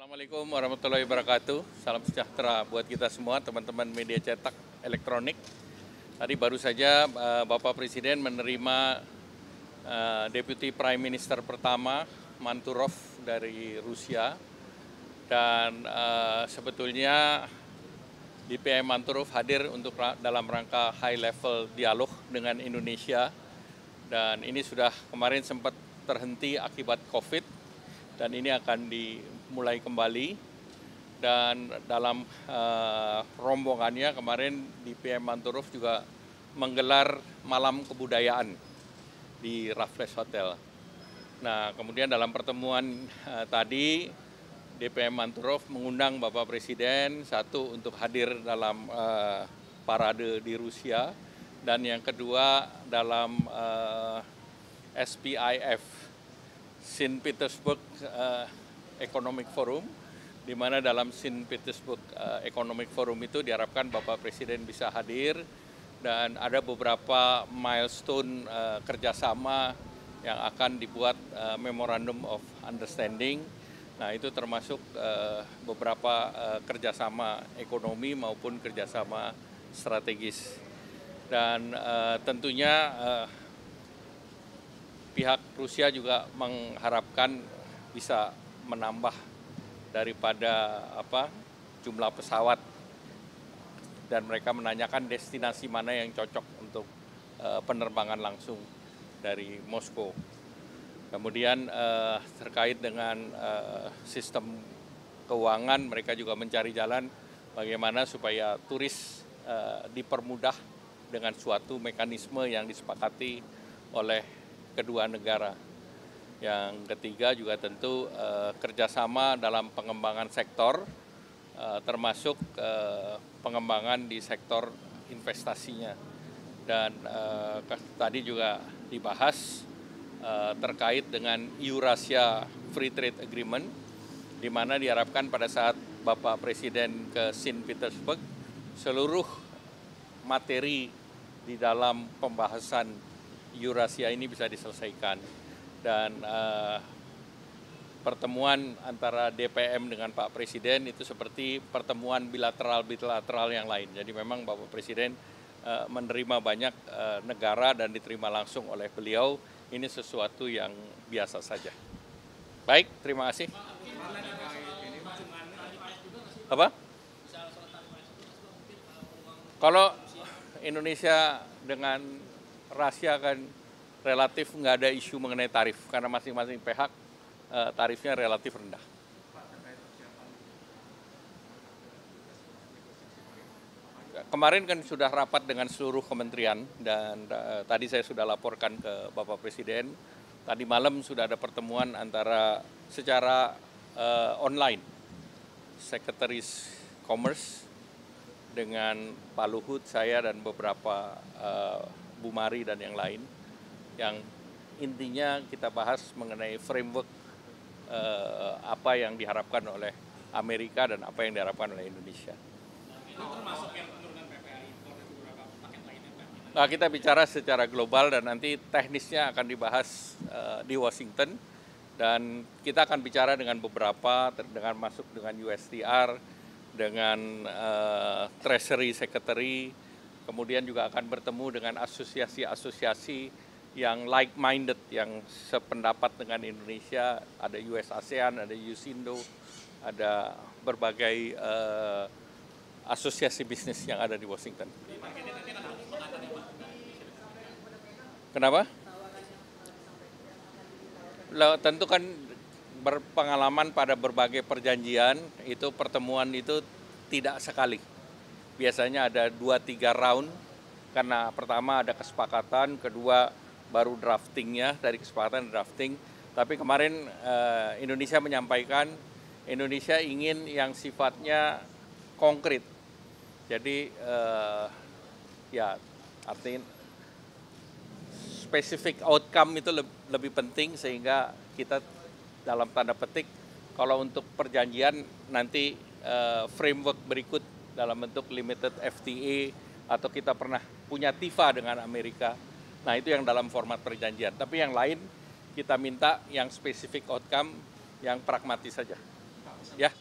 Assalamualaikum warahmatullahi wabarakatuh. Salam sejahtera buat kita semua, teman-teman media cetak elektronik. Tadi baru saja Bapak Presiden menerima Deputy Prime Minister pertama, Manturov dari Rusia. Dan sebetulnya DPM Manturov hadir untuk dalam rangka high level dialog dengan Indonesia. Dan ini sudah kemarin sempat terhenti akibat COVID, dan ini akan dimulai kembali. Dan dalam rombongannya kemarin DPM Manturov juga menggelar malam kebudayaan di Raffles Hotel. Nah, kemudian dalam pertemuan tadi DPM Manturov mengundang Bapak Presiden, satu untuk hadir dalam parade di Rusia, dan yang kedua dalam SPIF, St. Petersburg Economic Forum, di mana dalam St. Petersburg Economic Forum itu diharapkan Bapak Presiden bisa hadir, dan ada beberapa milestone kerjasama yang akan dibuat Memorandum of Understanding. Nah, itu termasuk beberapa kerjasama ekonomi maupun kerjasama strategis. Dan tentunya pihak Rusia juga mengharapkan bisa menambah daripada jumlah pesawat, dan mereka menanyakan destinasi mana yang cocok untuk penerbangan langsung dari Moskow. Kemudian terkait dengan sistem keuangan, mereka juga mencari jalan bagaimana supaya turis dipermudah dengan suatu mekanisme yang disepakati oleh kedua negara. Yang ketiga juga tentu kerjasama dalam pengembangan sektor, termasuk pengembangan di sektor investasinya. Dan tadi juga dibahas terkait dengan Eurasia Free Trade Agreement, di mana diharapkan pada saat Bapak Presiden ke St. Petersburg, seluruh materi di dalam pembahasan Eurasia ini bisa diselesaikan. Dan pertemuan antara DPM dengan Pak Presiden itu seperti pertemuan bilateral yang lain. Jadi memang Bapak Presiden menerima banyak negara dan diterima langsung oleh beliau. Ini sesuatu yang biasa saja. Baik, terima kasih. Apa? Kalau Indonesia dengan Rusia kan relatif nggak ada isu mengenai tarif, karena masing-masing pihak tarifnya relatif rendah. Kemarin kan sudah rapat dengan seluruh kementerian, dan tadi saya sudah laporkan ke Bapak Presiden. Tadi malam sudah ada pertemuan antara secara online, Sekretaris Commerce dengan Pak Luhut, saya dan beberapa Bu Mari dan yang lain, yang intinya kita bahas mengenai framework apa yang diharapkan oleh Amerika dan apa yang diharapkan oleh Indonesia. Termasuk yang penurunan PPI impor dan beberapa paket lainnya, Pak? Nah, kita bicara secara global dan nanti teknisnya akan dibahas di Washington, dan kita akan bicara dengan beberapa, dengan masuk dengan USTR, dengan Treasury Secretary, kemudian juga akan bertemu dengan asosiasi-asosiasi yang like-minded, yang sependapat dengan Indonesia. Ada US ASEAN, ada USINDO, ada berbagai asosiasi bisnis yang ada di Washington. Kenapa? Tentu kan berpengalaman pada berbagai perjanjian, itu pertemuan itu tidak sekali. Biasanya ada 2-3 round, karena pertama ada kesepakatan, kedua baru draftingnya, dari kesepakatan drafting. Tapi kemarin Indonesia menyampaikan Indonesia ingin yang sifatnya konkret. Jadi ya artinya specific outcome itu lebih penting, sehingga kita dalam tanda petik kalau untuk perjanjian nanti framework berikut dalam bentuk limited FTA, atau kita pernah punya TIFA dengan Amerika. Nah, itu yang dalam format perjanjian. Tapi yang lain kita minta yang specific outcome, yang pragmatis saja. Ya.